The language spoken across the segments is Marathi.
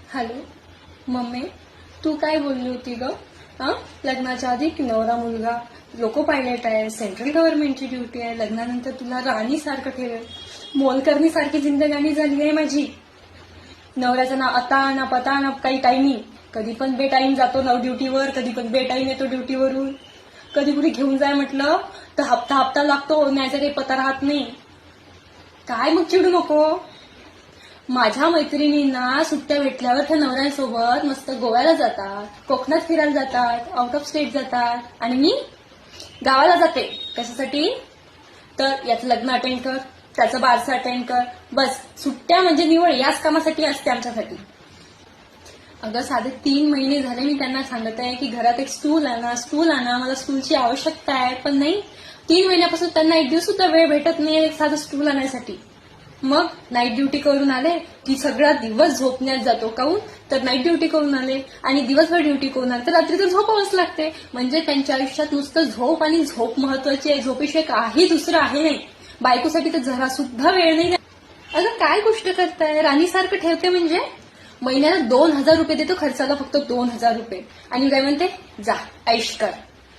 हॅलो मम्मी, तू काय बोलली होती ग? हा, लग्नाच्या आधी की नवरा मुलगा लोको पायलट आहे, सेंट्रल गव्हर्नमेंटची ड्युटी आहे, लग्नानंतर तुला राणी सारखं ठेवेल, मोलकर्णी सारखी जिंदगानी झाली आहे माझी. नवऱ्याचं ना आता ना पता ना काही टायमिंग, कधी पण बेटाईम जातो ना ड्युटीवर, कधी पण बेटाईम येतो ड्युटीवरून. कधी कुठे घेऊन जाय म्हटलं तर हप्ता हप्ता लागतो, न्यायचा काही पता राहत नाही. काय मग चिडू नको. माझ्या मैत्रिणींना सुट्ट्या भेटल्यावर त्या नवऱ्यांसोबत मस्त गोव्याला जातात, कोकणात फिरायला जातात, आउट ऑफ स्टेट जातात, आणि मी गावाला जाते. कशासाठी? तर याचं लग्न अटेंड कर, त्याचं बारसं अटेंड कर. बस सुट्ट्या म्हणजे निवड याच कामासाठी असते आमच्यासाठी. अगं साधे 3 महिने झाले मी त्यांना सांगत आहे की घरात एक स्टूल आणा, मला स्टूलची आवश्यकता आहे. पण नाही, 3 महिन्यापासून त्यांना एक दिवस सुद्धा वेळ भेटत नाही एक साधं स्टूल आणायसाठी. मग नाईट ड्युटी करून आले की सगळा दिवस झोपण्यात जातो. काहून? तर नाईट ड्युटी करून आले आणि दिवसभर ड्युटी करून आले तर रात्री तर झोपावंच लागते. म्हणजे त्यांच्या आयुष्यात नुसतं झोप आणि झोप महत्वाची आहे, झोपेशिवाय काही दुसरं आहे नाही. बायकोसाठी तर जरा सुद्धा वेळ नाही. अगं काय गोष्ट करताय, राणीसारखं ठेवते म्हणजे? महिन्याला 2,000 रुपये देतो खर्चाला, फक्त 2,000 रुपये, आणि काय म्हणते जा ऐश कर.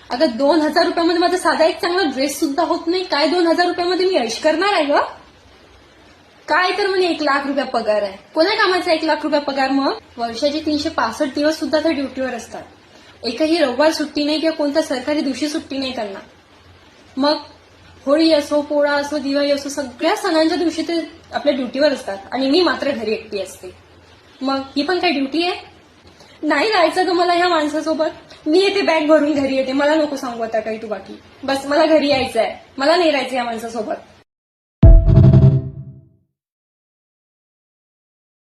अगं 2,000 रुपयामध्ये माझा साधा एक चांगला ड्रेस सुद्धा होत नाही, काय 2,000 रुपयामध्ये मी ऐश करणार आहे ग? काय तर म्हणे 1,00,000 रुपये पगार आहे. कोणा कामाचा 1,00,000 रुपये पगार? मग वर्षाचे 365 दिवस सुद्धा ते ड्युटीवर असतात. एकही रविवार सुट्टी नाही किंवा कोणत्या सरकारी दिवशी सुट्टी नाही त्यांना. मग होळी असो, पोळा असो, दिवाळी असो, सगळ्या सणांच्या दिवशी ते आपल्या ड्युटीवर असतात आणि मी मात्र घरी एकटी असते. मग ही पण काय ड्युटी आहे? नाही राहायचं ग मला ह्या माणसासोबत. मी येते बॅग भरून घरी येते, मला नको सांगू आता काही तू बाकी. बस मला घरी यायचं आहे, मला नाही राहायचं या माणसासोबत.